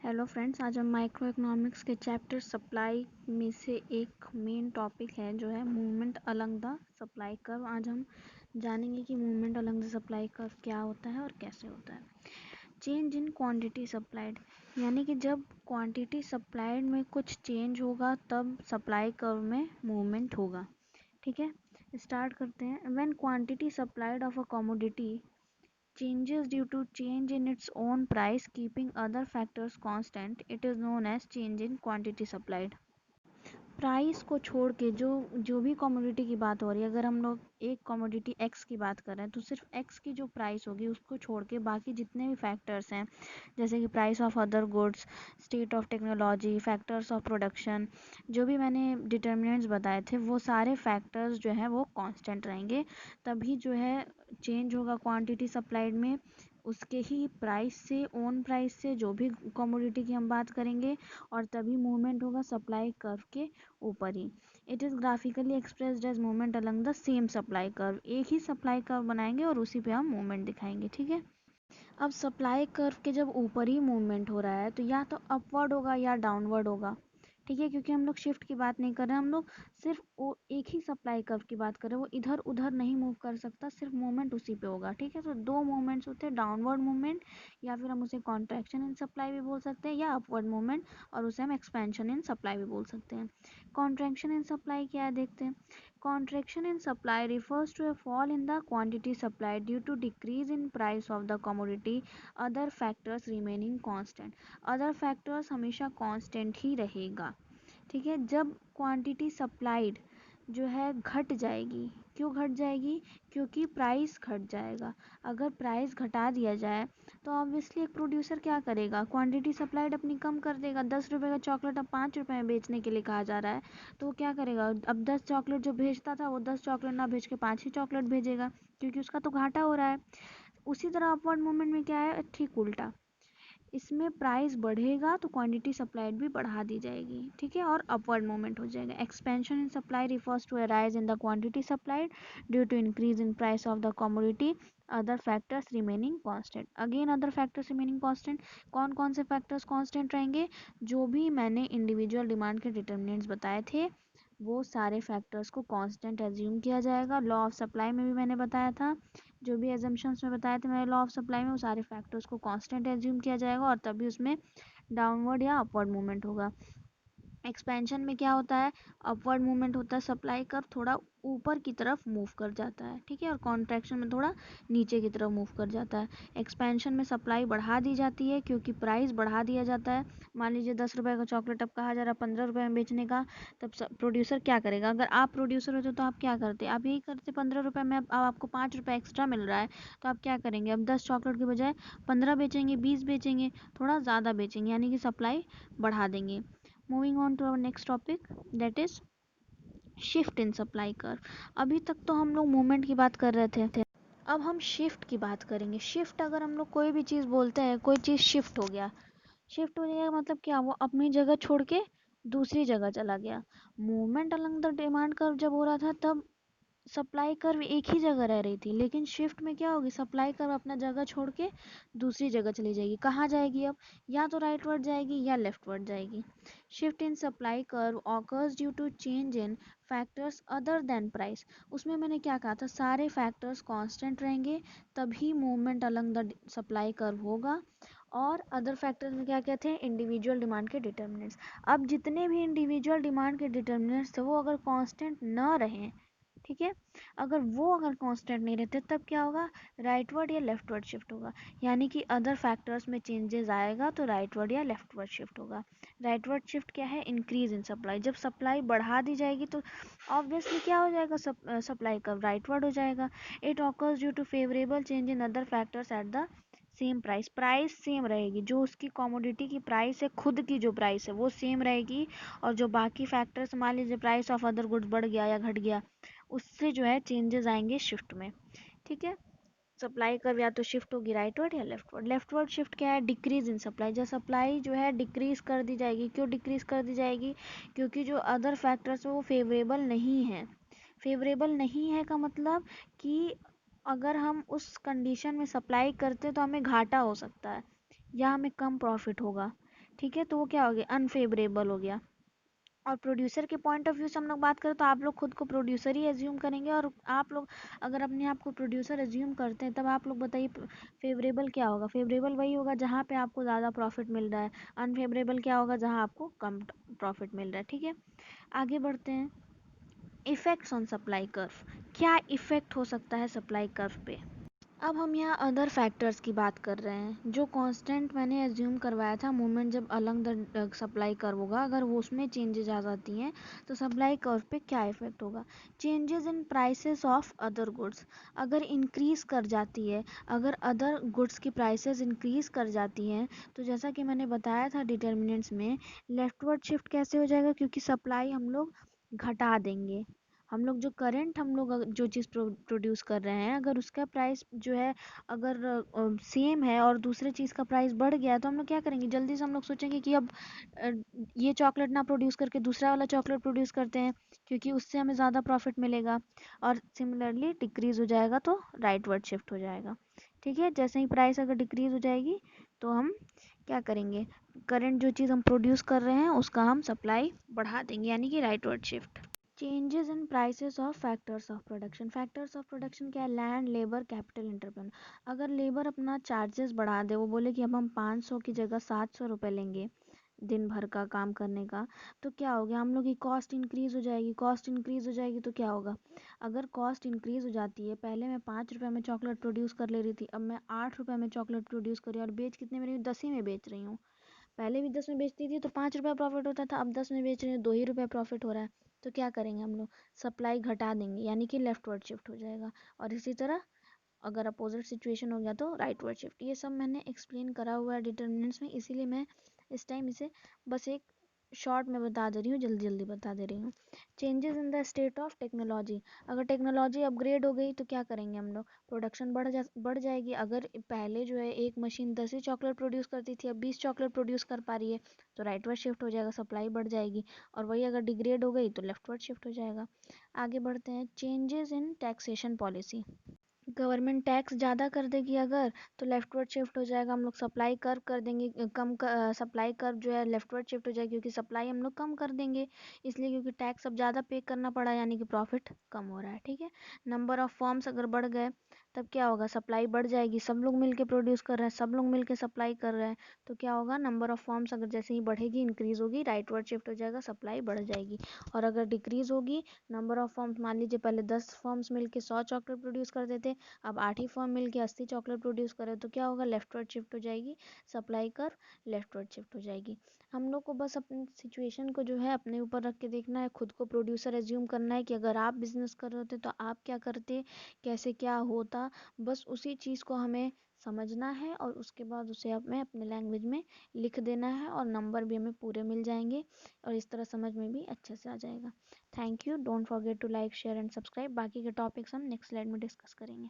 Hello friends, आज हम micro economics के चैप्टर सप्लाई में से एक मेन टॉपिक है जो है movement along the supply curve. आज हम जानेंगे कि movement along the supply curve क्या होता है और कैसे होता है। चेंज इन क्वांटिटी सप्लाइड, यानी कि जब क्वांटिटी सप्लाइड में कुछ चेंज होगा तब सप्लाई कर्व में मूवमेंट होगा। ठीक है, स्टार्ट करते हैं। When quantity supplied of a commodity changes due to change in its own price keeping other factors constant, it is known as change in quantity supplied। Price को छोड़ के जो जो भी कमोडिटी की बात हो रही है, अगर हम लोग एक कमोडिटी एक्स की बात कर रहे हैं तो सिर्फ एक्स की जो प्राइस होगी उसको छोड़ के बाकी जितने भी फैक्टर्स हैं, जैसे कि price of other goods, state of technology, factors of production, जो भी मैंने डिटर्मिनेंट्स बताए थे वो सारे फैक्टर्स जो हैं वो कांस्टेंट रहेंगे। तभी जो है चेंज होगा क्वांटिटी सप्लाइड में, उसके ही प्राइस से, ओन प्राइस से, जो भी कमोडिटी की हम बात करेंगे, और तभी मूवमेंट होगा सप्लाई कर्व के ऊपर ही। It is graphically expressed as movement along the same supply curve. एक ही सप्लाई कर्व बनाएंगे और उसी पे हम मूवमेंट दिखाएंगे। ठीक है, अब सप्लाई कर्व के जब ऊपर ही मूवमेंट हो रहा है तो या तो अपवर्ड होगा या डाउनवर्ड होगा। ठीक है, क्योंकि हम लोग शिफ्ट की बात नहीं कर रहे हैं, हम लोग सिर्फ वो एक ही सप्लाई कर्व की बात कर रहे हैं, वो इधर उधर नहीं मूव कर सकता, सिर्फ मूवमेंट उसी पे होगा। ठीक है, तो दो मूवमेंट्स होते हैं, डाउनवर्ड मूवमेंट या फिर हम उसे कॉन्ट्रैक्शन इन सप्लाई भी बोल सकते हैं, या अपवर्ड मूवमेंट और उसे हम एक्सपेंशन इन सप्लाई भी बोल सकते हैं। कॉन्ट्रैक्शन इन सप्लाई क्या है देखते हैं। Contraction in supply refers to a fall in the quantity supplied due to decrease in price of the commodity, other factors remaining constant। other factors हमेशा constant ही रहेगा। ठीक है, जब क्वांटिटी सप्लाइड जो है घट जाएगी, क्यों घट जाएगी? क्योंकि प्राइस घट जाएगा। अगर प्राइस घटा दिया जाए तो ऑब्वियसली एक प्रोड्यूसर क्या करेगा, क्वांटिटी सप्लाइड अपनी कम कर देगा। 10 रुपए का चॉकलेट अब 5 रुपए में बेचने के लिए कहा जा रहा है तो वो क्या करेगा, अब 10 चॉकलेट जो भेजता था वो 10 चॉकलेट ना भेज के 5 ही चॉकलेट भेजेगा, क्योंकि उसका तो घाटा हो रहा है। उसी तरह अपवर्ड मूवमेंट में क्या है, ठीक उल्टा, इसमें प्राइस बढ़ेगा तो क्वांटिटी सप्लाइड भी बढ़ा दी जाएगी। ठीक है, और अपवर्ड मूवमेंट हो जाएगा। Expansion in supply refers to a rise in the quantity supplied due to increase in price of the commodity, other factors remaining constant. Again other factors remaining constant, कौन कौन से फैक्टर्स कांस्टेंट रहेंगे? जो भी मैंने individual demand के determinants बताए थे वो सारे फैक्टर्स को कांस्टेंट एज्यूम किया जाएगा। लॉ ऑफ सप्लाई में भी मैंने बताया था, जो भी एजम्पशंस में बताए थे मैंने लॉ ऑफ सप्लाई में, वो सारे फैक्टर्स को कांस्टेंट एज्यूम किया जाएगा और तभी उसमें डाउनवर्ड या अपवर्ड मूवमेंट होगा। एक्सपेंशन में क्या होता है, अपवर्ड मूवमेंट होता है, सप्लाई कर्व थोड़ा ऊपर की तरफ मूव कर जाता है। ठीक है, और कॉन्ट्रैक्शन में थोड़ा नीचे की तरफ मूव कर जाता है। एक्सपेंशन में सप्लाई बढ़ा दी जाती है क्योंकि प्राइस बढ़ा दिया जाता है। मान लीजिए 10 रुपए का चॉकलेट अब कहा जा रहा है 15 रुपए में बेचने का, तब प्रोड्यूसर क्या करेगा? अगर आप प्रोड्यूसर होते तो आप क्या करते? आप यही करते, 15 रुपए में अब आपको 5 रुपए एक्स्ट्रा मिल रहा है तो आप क्या करेंगे, अब 10 चॉकलेट के बजाय 15 बेचेंगे, 20 बेचेंगे, थोड़ा ज़्यादा बेचेंगे, यानी कि सप्लाई बढ़ा देंगे। Moving on to our next topic, that is shift in supply curve. अभी तक तो हम लोग मूवमेंट की बात कर रहे थे, अब हम शिफ्ट की बात करेंगे। शिफ्ट, अगर हम लोग कोई भी चीज़ बोलते हैं, कोई चीज़ शिफ्ट हो गया, शिफ्ट होने का मतलब क्या, वो अपनी जगह छोड़ के दूसरी जगह चला गया। Movement along the demand curve जब हो रहा था तब सप्लाई कर्व एक ही जगह रह रही थी, लेकिन शिफ्ट में क्या होगी, सप्लाई कर्व अपना जगह छोड़ के दूसरी जगह चली जाएगी। कहाँ जाएगी अब? या तो राइटवर्ड जाएगी या लेफ्टवर्ड जाएगी। Shift in supply curve occurs due to change in factors other than price. उसमें मैंने क्या कहा था, सारे फैक्टर्स कांस्टेंट रहेंगे तभी movement along the supply curve होगा। और अदर फैक्टर्स में क्या क्या थे, इंडिविजुअल डिमांड के डिटर्मिनेंट्स। अब जितने भी इंडिविजुअल डिमांड के डिटर्मिनेंट्स थे वो अगर कांस्टेंट न रहें, ठीक है, अगर कांस्टेंट नहीं रहते तब क्या होगा, राइटवर्ड या लेफ्टवर्ड शिफ्ट होगा। यानी कि अदर फैक्टर्स में चेंजेस आएगा तो राइटवर्ड या लेफ्टवर्ड शिफ्ट होगा। राइटवर्ड शिफ्ट क्या है, इंक्रीज इन सप्लाई। जब सप्लाई बढ़ा दी जाएगी तो ऑब्वियसली क्या हो जाएगा, सप्लाई कब राइटवर्ड हो जाएगा। It occurs due to favourable change in other factors at the same price. Price same रहेगी, जो उसकी कमोडिटी की प्राइस है, खुद की जो प्राइस है वो सेम रहेगी, और जो बाकी फैक्टर्स, मान लीजिए प्राइस ऑफ अदर गुड्स बढ़ गया या घट गया, उससे जो है चेंजेस आएंगे शिफ्ट में। ठीक है, सप्लाई कर्व या तो शिफ्ट होगी राइटवर्ड या लेफ्टवर्ड। लेफ्टवर्ड शिफ्ट क्या है, डिक्रीज इन सप्लाई। जब सप्लाई जो है डिक्रीज कर दी जाएगी, क्यों डिक्रीज कर दी जाएगी, क्योंकि जो अदर फैक्टर्स है वो फेवरेबल नहीं है। फेवरेबल नहीं है का मतलब कि अगर हम उस कंडीशन में सप्लाई करते तो हमें घाटा हो सकता है या हमें कम प्रॉफिट होगा। ठीक है, तो वो क्या हो गया, अनफेवरेबल हो गया। और प्रोड्यूसर के पॉइंट ऑफ व्यू से हम लोग बात करें तो आप लोग खुद को प्रोड्यूसर ही एज्यूम करेंगे, और आप लोग अगर अपने आप को प्रोड्यूसर एज्यूम करते हैं तब आप लोग बताइए फेवरेबल क्या होगा। फेवरेबल वही होगा जहाँ पे आपको ज़्यादा प्रॉफिट मिल रहा है, अनफेवरेबल क्या होगा जहाँ आपको कम प्रॉफिट मिल रहा है। ठीक है, आगे बढ़ते हैं। इफेक्ट्स ऑन सप्लाई कर्व, क्या इफेक्ट हो सकता है सप्लाई कर्व पे। अब हम यहाँ अदर फैक्टर्स की बात कर रहे हैं, जो कांस्टेंट मैंने एज्यूम करवाया था मूवमेंट जब अलंग द सप्लाई कर्व होगा, अगर वो उसमें चेंजेस आ जाती हैं तो सप्लाई कर्व पे क्या इफेक्ट होगा। Changes in prices of other goods, अगर इंक्रीज कर जाती है, अगर अदर गुड्स की प्राइसेस इंक्रीज कर जाती हैं तो जैसा कि मैंने बताया था डिटर्मिनेंट्स में, लेफ्टवर्ड शिफ्ट कैसे हो जाएगा, क्योंकि सप्लाई हम लोग घटा देंगे। हम लोग जो करंट हम लोग जो चीज़ प्रोड्यूस कर रहे हैं, अगर उसका प्राइस जो है अगर सेम है और दूसरे चीज़ का प्राइस बढ़ गया है तो हम लोग क्या करेंगे, जल्दी से हम लोग सोचेंगे कि अब अ, ये चॉकलेट ना प्रोड्यूस करके दूसरा वाला चॉकलेट प्रोड्यूस करते हैं, क्योंकि उससे हमें ज़्यादा प्रॉफिट मिलेगा। और सिमिलरली डिक्रीज हो जाएगा तो राइटवर्ड शिफ्ट हो जाएगा। ठीक है, जैसे ही प्राइस अगर डिक्रीज हो जाएगी तो हम क्या करेंगे, करंट जो चीज़ हम प्रोड्यूस कर रहे हैं उसका हम सप्लाई बढ़ा देंगे, यानी कि rightward shift. Changes in prices of factors of production, factors of production क्या है, लैंड, लेबर, कैपिटल, एंटरप्रेन्योर। अगर लेबर अपना चार्जेस बढ़ा दे, वो बोले कि अब हम 500 की जगह 700 रुपये लेंगे दिन भर का काम करने का, तो क्या हो गया, हम लोग की कॉस्ट इंक्रीज हो जाएगी। कॉस्ट इंक्रीज हो जाएगी तो क्या होगा, अगर कॉस्ट इंक्रीज हो जाती है, पहले मैं 5 रुपये में चॉकलेट प्रोड्यूस कर ले रही थी, अब मैं 8 रुपये में चॉकलेट प्रोड्यूस कर रही हूँ और बेच कितने में रही हूँ, 10 ही में बेच रही हूँ। पहले भी 10 में बेचती थी तो 5 रुपये प्रॉफिट होता था, अब 10 में बेच रही हूँ 2 ही रुपये प्रॉफिट हो रहा है। तो क्या करेंगे हम लोग, सप्लाई घटा देंगे, यानी कि लेफ्टवर्ड शिफ्ट हो जाएगा। और इसी तरह अगर अपोजिट सिचुएशन हो गया तो राइटवर्ड शिफ्ट। ये सब मैंने एक्सप्लेन करा हुआ है डिटर्मिनेंट्स में, इसीलिए मैं इस टाइम इसे बस एक शॉर्ट में बता दे रही हूँ, जल्दी जल्दी बता दे रही हूँ। Changes in the state of technology, अगर टेक्नोलॉजी अपग्रेड हो गई तो क्या करेंगे हम लोग, प्रोडक्शन बढ़ जाएगी। अगर पहले जो है एक मशीन 10 ही चॉकलेट प्रोड्यूस करती थी, अब 20 चॉकलेट प्रोड्यूस कर पा रही है, तो राइटवर्ड शिफ्ट हो जाएगा, सप्लाई बढ़ जाएगी। और वही अगर डिग्रेड हो गई तो लेफ्टवर्ड शिफ्ट हो जाएगा। आगे बढ़ते हैं, changes in taxation policy, government tax ज़्यादा कर देगी अगर, तो लेफ्टवर्ड शिफ्ट हो जाएगा, हम लोग सप्लाई कर्व कर देंगे सप्लाई कर्व जो है लेफ्टवर्ड शिफ्ट हो जाएगी, क्योंकि सप्लाई हम लोग कम कर देंगे, इसलिए क्योंकि टैक्स अब ज़्यादा पे करना पड़ा, यानी कि प्रॉफिट कम हो रहा है। ठीक है, नंबर ऑफ फॉर्म्स अगर बढ़ गए तब क्या होगा, सप्लाई बढ़ जाएगी, सब लोग मिल के प्रोड्यूस कर रहे हैं, सब लोग मिल के सप्लाई कर रहे हैं, तो क्या होगा, नंबर ऑफ फॉर्म्स अगर जैसे ही बढ़ेगी, इंक्रीज होगी, राइटवर्ड शिफ्ट हो जाएगा, सप्लाई बढ़ जाएगी। और अगर डिक्रीज होगी, नंबर ऑफ फॉर्म्स, मान लीजिए पहले 10 फॉर्म्स मिल के 100 चॉकलेट प्रोड्यूस करते थे, अब 8 ही फॉर्म मिल के 80 चॉकलेट प्रोड्यूस करे, तो क्या होगा, लेफ्टवर्ड शिफ्ट हो जाएगी, सप्लाई कर्व लेफ्टवर्ड शिफ्ट हो जाएगी। हम लोग को बस अपनी सिचुएशन को जो है अपने ऊपर रख के देखना है, खुद को प्रोड्यूसर एज्यूम करना है कि अगर आप बिजनेस कर रहे होते तो आप क्या करते, कैसे क्या होता, बस उसी चीज़ को हमें समझना है और उसके बाद उसे हमें अपने लैंग्वेज में लिख देना है, और नंबर भी हमें पूरे मिल जाएंगे, और इस तरह समझ में भी अच्छे से आ जाएगा। Thank you, don't forget to like, share and subscribe. बाकी के टॉपिक्स हम नेक्स्ट स्लाइड में डिस्कस करेंगे।